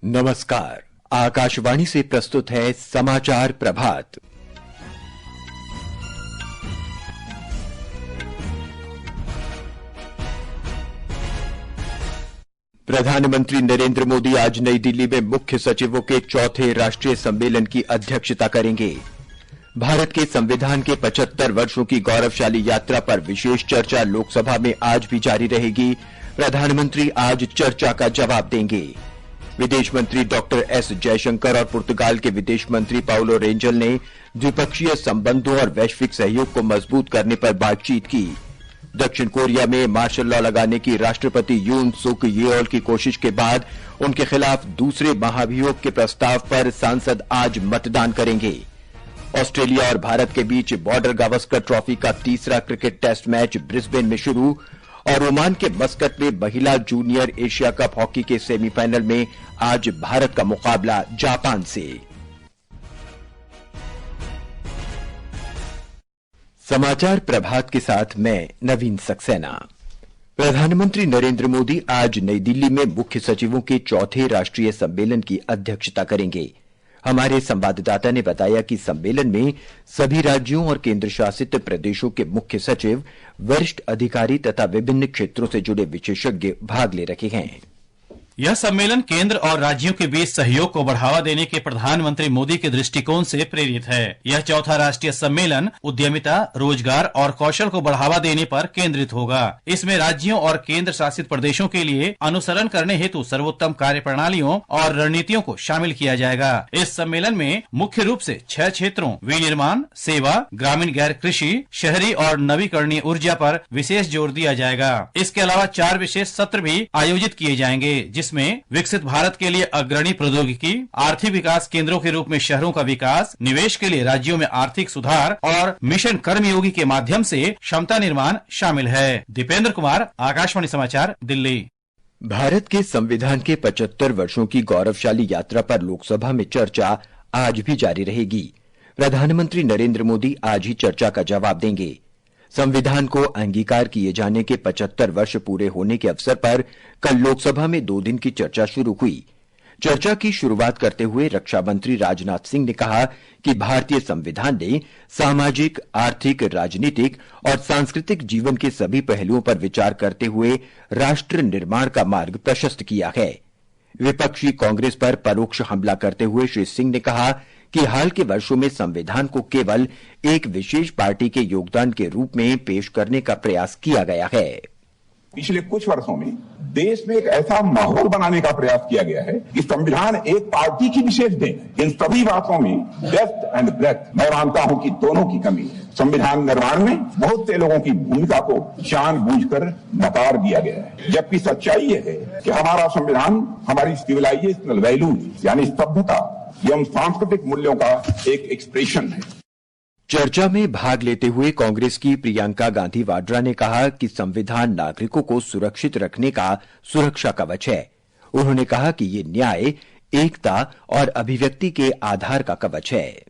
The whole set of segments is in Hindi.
नमस्कार। आकाशवाणी से प्रस्तुत है समाचार प्रभात। प्रधानमंत्री नरेंद्र मोदी आज नई दिल्ली में मुख्य सचिवों के चौथे राष्ट्रीय सम्मेलन की अध्यक्षता करेंगे। भारत के संविधान के 75 वर्षों की गौरवशाली यात्रा पर विशेष चर्चा लोकसभा में आज भी जारी रहेगी। प्रधानमंत्री आज चर्चा का जवाब देंगे। विदेश मंत्री डॉक्टर एस जयशंकर और पुर्तगाल के विदेश मंत्री पाउलो रेंजल ने द्विपक्षीय संबंधों और वैश्विक सहयोग को मजबूत करने पर बातचीत की। दक्षिण कोरिया में मार्शल लॉ लगाने की राष्ट्रपति यून सुक येओल की कोशिश के बाद उनके खिलाफ दूसरे महाभियोग के प्रस्ताव पर सांसद आज मतदान करेंगे। ऑस्ट्रेलिया और भारत के बीच बॉर्डर गावस्कर ट्रॉफी का तीसरा क्रिकेट टेस्ट मैच ब्रिस्बेन में शुरू और ओमान के मस्कट में महिला जूनियर एशिया कप हॉकी के सेमीफाइनल में आज भारत का मुकाबला जापान से। समाचार प्रभात के साथ मैं नवीन सक्सेना। प्रधानमंत्री नरेंद्र मोदी आज नई दिल्ली में मुख्य सचिवों के चौथे राष्ट्रीय सम्मेलन की अध्यक्षता करेंगे। हमारे संवाददाता ने बताया कि सम्मेलन में सभी राज्यों और केंद्र शासित प्रदेशों के मुख्य सचिव, वरिष्ठ अधिकारी तथा विभिन्न क्षेत्रों से जुड़े विशेषज्ञ भाग ले रहे हैं। यह सम्मेलन केंद्र और राज्यों के बीच सहयोग को बढ़ावा देने के प्रधानमंत्री मोदी के दृष्टिकोण से प्रेरित है। यह चौथा राष्ट्रीय सम्मेलन उद्यमिता, रोजगार और कौशल को बढ़ावा देने पर केंद्रित होगा। इसमें राज्यों और केंद्र शासित प्रदेशों के लिए अनुसरण करने हेतु सर्वोत्तम कार्य प्रणालियों और रणनीतियों को शामिल किया जाएगा। इस सम्मेलन में मुख्य रूप से 6 क्षेत्रों विनिर्माण, सेवा, ग्रामीण गैर कृषि, शहरी और नवीकरणीय ऊर्जा पर विशेष जोर दिया जाएगा। इसके अलावा 4 विशेष सत्र भी आयोजित किए जाएंगे, जिसमें विकसित भारत के लिए अग्रणी प्रौद्योगिकी, आर्थिक विकास केंद्रों के रूप में शहरों का विकास, निवेश के लिए राज्यों में आर्थिक सुधार और मिशन कर्मयोगी के माध्यम से क्षमता निर्माण शामिल है। दीपेंद्र कुमार, आकाशवाणी समाचार, दिल्ली। भारत के संविधान के 75 वर्षों की गौरवशाली यात्रा पर लोकसभा में चर्चा आज भी जारी रहेगी। प्रधानमंत्री नरेंद्र मोदी आज ही चर्चा का जवाब देंगे। संविधान को अंगीकार किए जाने के 75 वर्ष पूरे होने के अवसर पर कल लोकसभा में 2 दिन की चर्चा शुरू हुई। चर्चा की शुरुआत करते हुए रक्षा मंत्री राजनाथ सिंह ने कहा कि भारतीय संविधान ने सामाजिक, आर्थिक, राजनीतिक और सांस्कृतिक जीवन के सभी पहलुओं पर विचार करते हुए राष्ट्र निर्माण का मार्ग प्रशस्त किया है। विपक्षी कांग्रेस पर परोक्ष हमला करते हुए श्री सिंह ने कहा कि हाल के वर्षों में संविधान को केवल एक विशेष पार्टी के योगदान के रूप में पेश करने का प्रयास किया गया है। पिछले कुछ वर्षों में देश में एक ऐसा माहौल बनाने का प्रयास किया गया है कि संविधान एक पार्टी की विशेष देन है। इन सभी बातों में डेप्थ एंड ब्रेथ मैं मानता हूं कि दोनों की कमी है। संविधान निर्माण में बहुत से लोगों की भूमिका को जानबूझकर नकार दिया गया है, जबकि सच्चाई यह है कि हमारा संविधान हमारी सिविलाइजेशनल वैल्यूज यानी सभ्यता एवं सांस्कृतिक मूल्यों का एक एक्सप्रेशन है। चर्चा में भाग लेते हुए कांग्रेस की प्रियंका गांधी वाड्रा ने कहा कि संविधान नागरिकों को सुरक्षित रखने का सुरक्षा कवच है। उन्होंने कहा कि ये न्याय, एकता और अभिव्यक्ति के आधार का कवच है।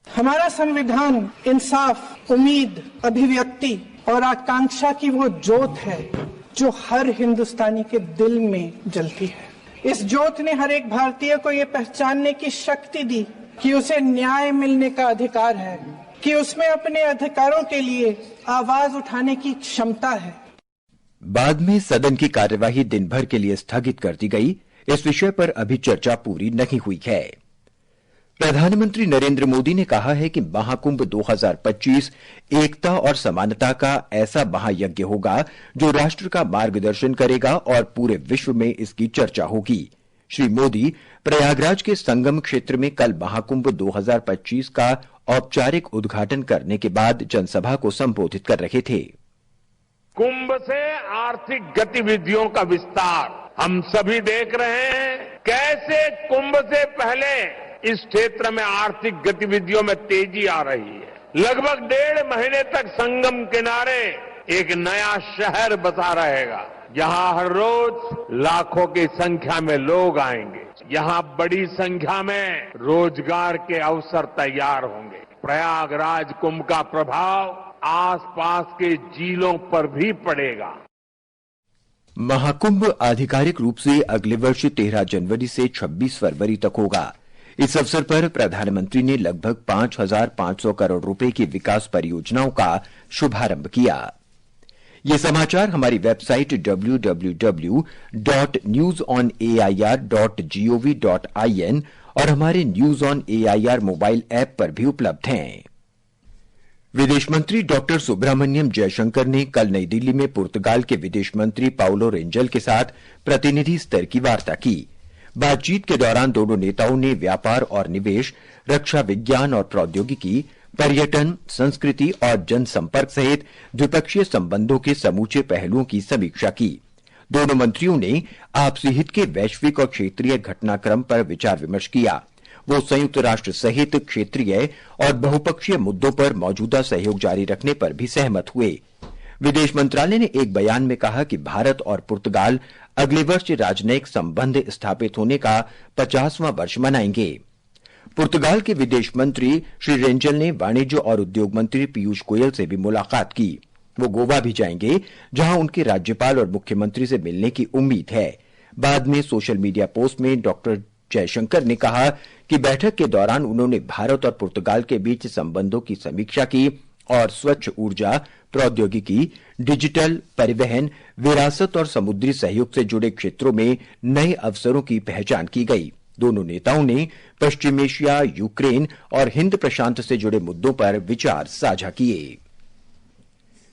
हमारा संविधान इंसाफ, उम्मीद, अभिव्यक्ति और आकांक्षा की वो ज्योत है जो हर हिंदुस्तानी के दिल में जलती है। इस ज्योत ने हर एक भारतीय को ये पहचानने की शक्ति दी कि उसे न्याय मिलने का अधिकार है, कि उसमें अपने अधिकारों के लिए आवाज उठाने की क्षमता है। बाद में सदन की कार्यवाही दिन भर के लिए स्थगित कर दी गई। इस विषय पर अभी चर्चा पूरी नहीं हुई है। प्रधानमंत्री नरेंद्र मोदी ने कहा है कि महाकुंभ 2025 एकता और समानता का ऐसा महायज्ञ होगा जो राष्ट्र का मार्गदर्शन करेगा और पूरे विश्व में इसकी चर्चा होगी। श्री मोदी प्रयागराज के संगम क्षेत्र में कल महाकुंभ 2025 का औपचारिक उद्घाटन करने के बाद जनसभा को संबोधित कर रहे थे। कुंभ से आर्थिक गतिविधियों का विस्तार हम सभी देख रहे हैं। कैसे कुंभ से पहले इस क्षेत्र में आर्थिक गतिविधियों में तेजी आ रही है। लगभग 1.5 महीने तक संगम किनारे एक नया शहर बसा रहेगा, जहां हर रोज लाखों की संख्या में लोग आएंगे। यहां बड़ी संख्या में रोजगार के अवसर तैयार होंगे। प्रयागराज कुंभ का प्रभाव आसपास के जिलों पर भी पड़ेगा। महाकुंभ आधिकारिक रूप से अगले वर्ष 13 जनवरी से 26 फरवरी तक होगा। इस अवसर पर प्रधानमंत्री ने लगभग 5,500 करोड़ रुपए की विकास परियोजनाओं का शुभारंभ किया। ये समाचार हमारी वेबसाइट www.newsonair.gov.in और हमारे news on AIR mobile app पर भी उपलब्ध हैं। विदेश मंत्री डॉक्टर सुब्रमण्यम जयशंकर ने कल नई दिल्ली में पुर्तगाल के विदेश मंत्री पाउलो रेंजल के साथ प्रतिनिधि स्तर की वार्ता की। बातचीत के दौरान दोनों नेताओं ने व्यापार और निवेश, रक्षा विज्ञान और प्रौद्योगिकी, पर्यटन, संस्कृति और जनसंपर्क सहित द्विपक्षीय संबंधों के समूचे पहलुओं की समीक्षा की। दोनों मंत्रियों ने आपसी हित के वैश्विक और क्षेत्रीय घटनाक्रम पर विचार विमर्श किया। वो संयुक्त राष्ट्र सहित क्षेत्रीय और बहुपक्षीय मुद्दों पर मौजूदा सहयोग जारी रखने पर भी सहमत हुए। विदेश मंत्रालय ने एक बयान में कहा कि भारत और पुर्तगाल अगले वर्ष राजनयिक संबंध स्थापित होने का 50वां वर्ष मनाएंगे। पुर्तगाल के विदेश मंत्री श्री रेंजल ने वाणिज्य और उद्योग मंत्री पीयूष गोयल से भी मुलाकात की। वो गोवा भी जाएंगे, जहां उनके राज्यपाल और मुख्यमंत्री से मिलने की उम्मीद है। बाद में सोशल मीडिया पोस्ट में डॉक्टर जयशंकर ने कहा कि बैठक के दौरान उन्होंने भारत और पुर्तगाल के बीच संबंधों की समीक्षा की और स्वच्छ ऊर्जा, प्रौद्योगिकी, डिजिटल, परिवहन, विरासत और समुद्री सहयोग से जुड़े क्षेत्रों में नए अवसरों की पहचान की गई। दोनों नेताओं ने पश्चिम एशिया, यूक्रेन और हिंद प्रशांत से जुड़े मुद्दों पर विचार साझा किए।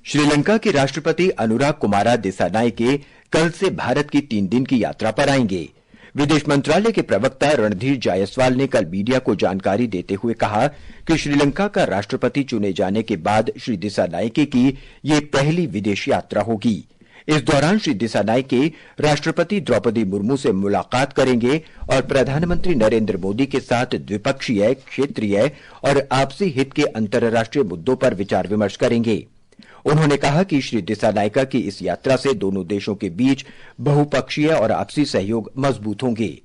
श्रीलंका के राष्ट्रपति अनुराग कुमारा दिसानायके कल से भारत की 3 दिन की यात्रा पर आएंगे। विदेश मंत्रालय के प्रवक्ता रणधीर जायसवाल ने कल मीडिया को जानकारी देते हुए कहा कि श्रीलंका का राष्ट्रपति चुने जाने के बाद श्री दिसानायके की यह पहली विदेश यात्रा होगी। इस दौरान श्री दिसानायके राष्ट्रपति द्रौपदी मुर्मू से मुलाकात करेंगे और प्रधानमंत्री नरेंद्र मोदी के साथ द्विपक्षीय, क्षेत्रीय और आपसी हित के अंतर्राष्ट्रीय मुद्दों पर विचार विमर्श करेंगे। उन्होंने कहा कि श्री दिसानायका की इस यात्रा से दोनों देशों के बीच बहुपक्षीय और आपसी सहयोग मजबूत होंगे।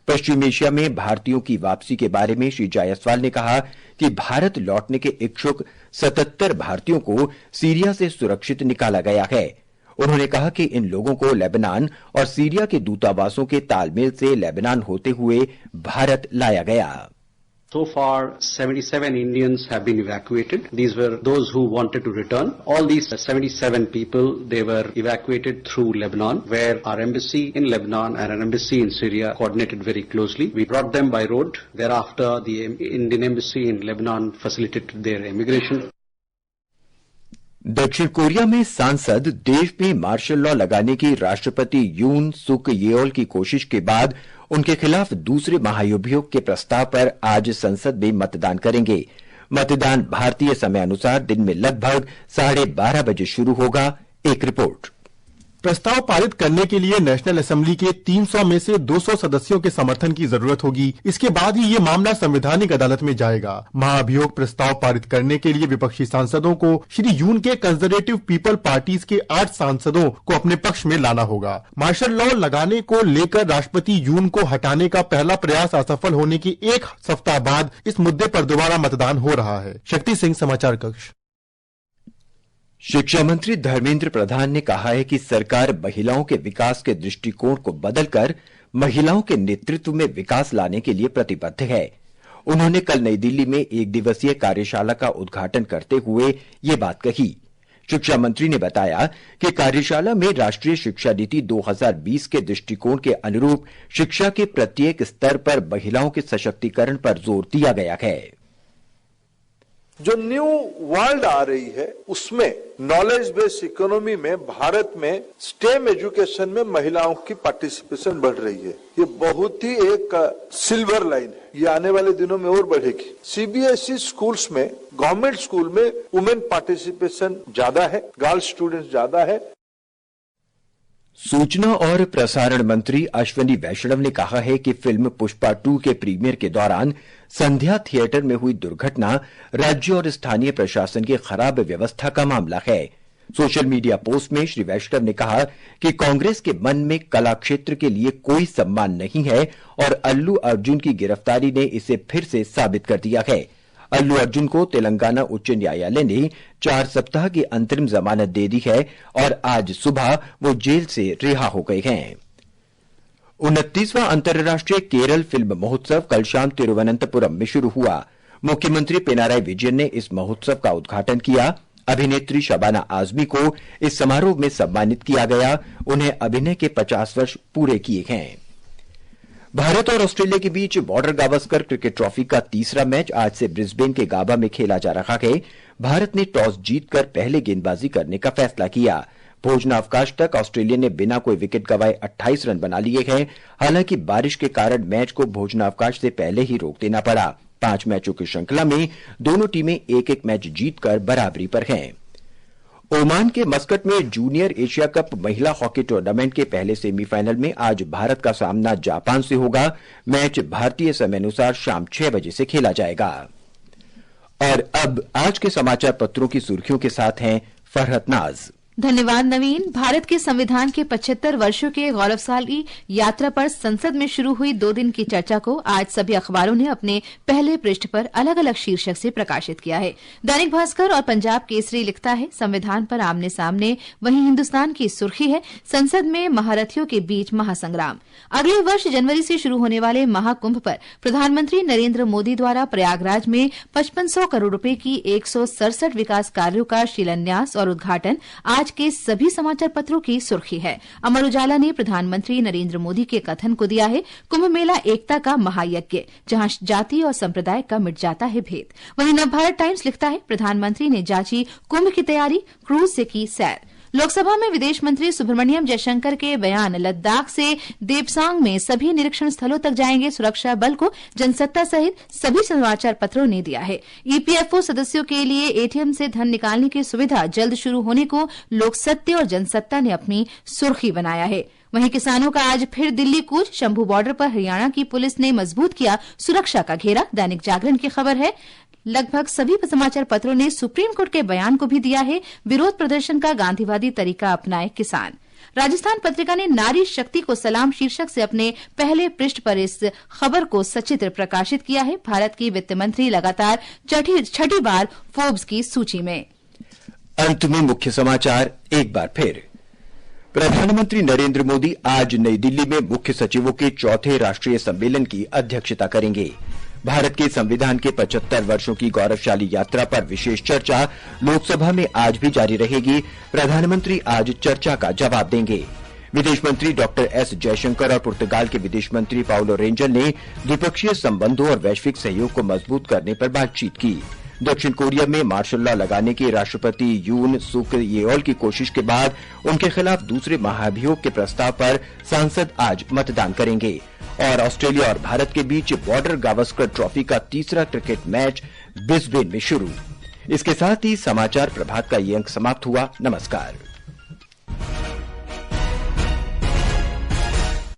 पश्चिम एशिया में भारतीयों की वापसी के बारे में श्री जायसवाल ने कहा कि भारत लौटने के इच्छुक 77 भारतीयों को सीरिया से सुरक्षित निकाला गया है। उन्होंने कहा कि इन लोगों को लेबनान और सीरिया के दूतावासों के तालमेल से लेबनान होते हुए भारत लाया गया। So far, 77 Indians have been evacuated. These were those who wanted to return. All these 77 people, they were evacuated through Lebanon, where our embassy in Lebanon and an embassy in Syria coordinated very closely. We brought them by road. Thereafter, the Indian embassy in Lebanon facilitated their immigration. दक्षिण कोरिया में सांसद देश में मार्शल लॉ लगाने की राष्ट्रपति यून सुक येओल की कोशिश के बाद उनके खिलाफ दूसरे महाभियोग के प्रस्ताव पर आज संसद में मतदान करेंगे। मतदान भारतीय समय अनुसार दिन में लगभग 12:30 बजे शुरू होगा। एक रिपोर्ट। प्रस्ताव पारित करने के लिए नेशनल असेंबली के 300 में से 200 सदस्यों के समर्थन की जरूरत होगी। इसके बाद ही ये मामला संवैधानिक अदालत में जाएगा। महाभियोग प्रस्ताव पारित करने के लिए विपक्षी सांसदों को श्री यून के कंजर्वेटिव पीपल पार्टीज के 8 सांसदों को अपने पक्ष में लाना होगा। मार्शल लॉ लगाने को लेकर राष्ट्रपति यून को हटाने का पहला प्रयास असफल होने के 1 सप्ताह बाद इस मुद्दे पर दोबारा मतदान हो रहा है। शक्ति सिंह, समाचार कक्ष। शिक्षा मंत्री धर्मेंद्र प्रधान ने कहा है कि सरकार महिलाओं के विकास के दृष्टिकोण को बदलकर महिलाओं के नेतृत्व में विकास लाने के लिए प्रतिबद्ध है। उन्होंने कल नई दिल्ली में 1 दिवसीय कार्यशाला का उद्घाटन करते हुए ये बात कही। शिक्षा मंत्री ने बताया कि कार्यशाला में राष्ट्रीय शिक्षा नीति 2020 के दृष्टिकोण के अनुरूप शिक्षा के प्रत्येक स्तर पर महिलाओं के सशक्तिकरण पर जोर दिया गया है। जो न्यू वर्ल्ड आ रही है उसमें नॉलेज बेस्ड इकोनॉमी में भारत में स्टेम एजुकेशन में महिलाओं की पार्टिसिपेशन बढ़ रही है। ये बहुत ही एक सिल्वर लाइन है। ये आने वाले दिनों में और बढ़ेगी। सीबीएसई स्कूल्स में, गवर्नमेंट स्कूल में वुमेन पार्टिसिपेशन ज्यादा है, गर्ल्स स्टूडेंट्स ज्यादा है। सूचना और प्रसारण मंत्री अश्विनी वैष्णव ने कहा है कि फिल्म पुष्पा 2 के प्रीमियर के दौरान संध्या थिएटर में हुई दुर्घटना राज्य और स्थानीय प्रशासन की खराब व्यवस्था का मामला है। सोशल मीडिया पोस्ट में श्री वैष्णव ने कहा कि कांग्रेस के मन में कला क्षेत्र के लिए कोई सम्मान नहीं है और अल्लू अर्जुन की गिरफ्तारी ने इसे फिर से साबित कर दिया है। अल्लू अर्जुन को तेलंगाना उच्च न्यायालय ने 4 सप्ताह की अंतरिम जमानत दे दी है और आज सुबह वो जेल से रिहा हो गए हैं। 29वां अंतर्राष्ट्रीय केरल फिल्म महोत्सव कल शाम तिरुवनंतपुरम में शुरू हुआ। मुख्यमंत्री पिनाराई विजयन ने इस महोत्सव का उद्घाटन किया। अभिनेत्री शबाना आजमी को इस समारोह में सम्मानित किया गया। उन्हें अभिनय के 50 वर्ष पूरे किए हैं। भारत और ऑस्ट्रेलिया के बीच बॉर्डर गावस्कर क्रिकेट ट्रॉफी का तीसरा मैच आज से ब्रिस्बेन के गाबा में खेला जा रहा है। भारत ने टॉस जीतकर पहले गेंदबाजी करने का फैसला किया। भोजनावकाश तक ऑस्ट्रेलिया ने बिना कोई विकेट गंवाए 28 रन बना लिए हैं। हालांकि बारिश के कारण मैच को भोजनावकाश से पहले ही रोक देना पड़ा। 5 मैचों की श्रृंखला में दोनों टीमें एक-एक मैच जीतकर बराबरी पर हैं। ओमान के मस्कट में जूनियर एशिया कप महिला हॉकी टूर्नामेंट के पहले सेमीफाइनल में आज भारत का सामना जापान से होगा। मैच भारतीय समयानुसार शाम 6 बजे से खेला जाएगा। और अब आज के समाचार पत्रों की सुर्खियों के साथ हैं फरहत नाज। धन्यवाद नवीन। भारत के संविधान के 75 वर्षों के गौरवशाली यात्रा पर संसद में शुरू हुई 2 दिन की चर्चा को आज सभी अखबारों ने अपने पहले पृष्ठ पर अलग अलग शीर्षक से प्रकाशित किया है। दैनिक भास्कर और पंजाब केसरी लिखता है, संविधान पर आमने सामने। वहीं हिन्दुस्तान की सुर्खी है, संसद में महारथियों के बीच महासंग्राम। अगले वर्ष जनवरी से शुरू होने वाले महाकुंभ पर प्रधानमंत्री नरेंद्र मोदी द्वारा प्रयागराज में 5500 करोड़ रुपए की 167 विकास कार्यों का शिलान्यास और उद्घाटन आज के सभी समाचार पत्रों की सुर्खी है। अमर उजाला ने प्रधानमंत्री नरेंद्र मोदी के कथन को दिया है, कुंभ मेला एकता का महायज्ञ, जहां जाति और संप्रदाय का मिट जाता है भेद। वहीं नवभारत टाइम्स लिखता है, प्रधानमंत्री ने जांची कुंभ की तैयारी, क्रूज से की सैर। लोकसभा में विदेश मंत्री सुब्रमण्यम जयशंकर के बयान, लद्दाख से देपसांग में सभी निरीक्षण स्थलों तक जाएंगे सुरक्षा बल को जनसत्ता सहित सभी समाचार पत्रों ने दिया है। ईपीएफओ सदस्यों के लिए एटीएम से धन निकालने की सुविधा जल्द शुरू होने को लोक सत्य और जनसत्ता ने अपनी सुर्खी बनाया है। वहीं किसानों का आज फिर दिल्ली कूच, शंभू बॉर्डर पर हरियाणा की पुलिस ने मजबूत किया सुरक्षा का घेरा। दैनिक जागरण की खबर है, लगभग सभी समाचार पत्रों ने सुप्रीम कोर्ट के बयान को भी दिया है, विरोध प्रदर्शन का गांधीवादी तरीका अपनाए किसान। राजस्थान पत्रिका ने नारी शक्ति को सलाम शीर्षक से अपने पहले पृष्ठ पर इस खबर को सचित्र प्रकाशित किया है। भारत की वित्त मंत्री लगातार छठी बार फोर्ब्स की सूची में। अंत में मुख्य समाचार एक बार फिर। प्रधानमंत्री नरेंद्र मोदी आज नई दिल्ली में मुख्य सचिवों के 4थे राष्ट्रीय सम्मेलन की अध्यक्षता करेंगे। भारत के संविधान के 75 वर्षों की गौरवशाली यात्रा पर विशेष चर्चा लोकसभा में आज भी जारी रहेगी। प्रधानमंत्री आज चर्चा का जवाब देंगे। विदेश मंत्री डॉक्टर एस जयशंकर और पुर्तगाल के विदेश मंत्री पाउलो रेंजल ने द्विपक्षीय संबंधों और वैश्विक सहयोग को मजबूत करने पर बातचीत की। दक्षिण कोरिया में मार्शल लॉ लगाने की राष्ट्रपति यून सुक येओल की कोशिश के बाद उनके खिलाफ दूसरे महाभियोग के प्रस्ताव पर सांसद आज मतदान करेंगे। और ऑस्ट्रेलिया और भारत के बीच बॉर्डर गावस्कर ट्रॉफी का तीसरा क्रिकेट मैच ब्रिस्बेन में शुरू। इसके साथ ही समाचार प्रभात का ये अंक समाप्त हुआ। नमस्कार।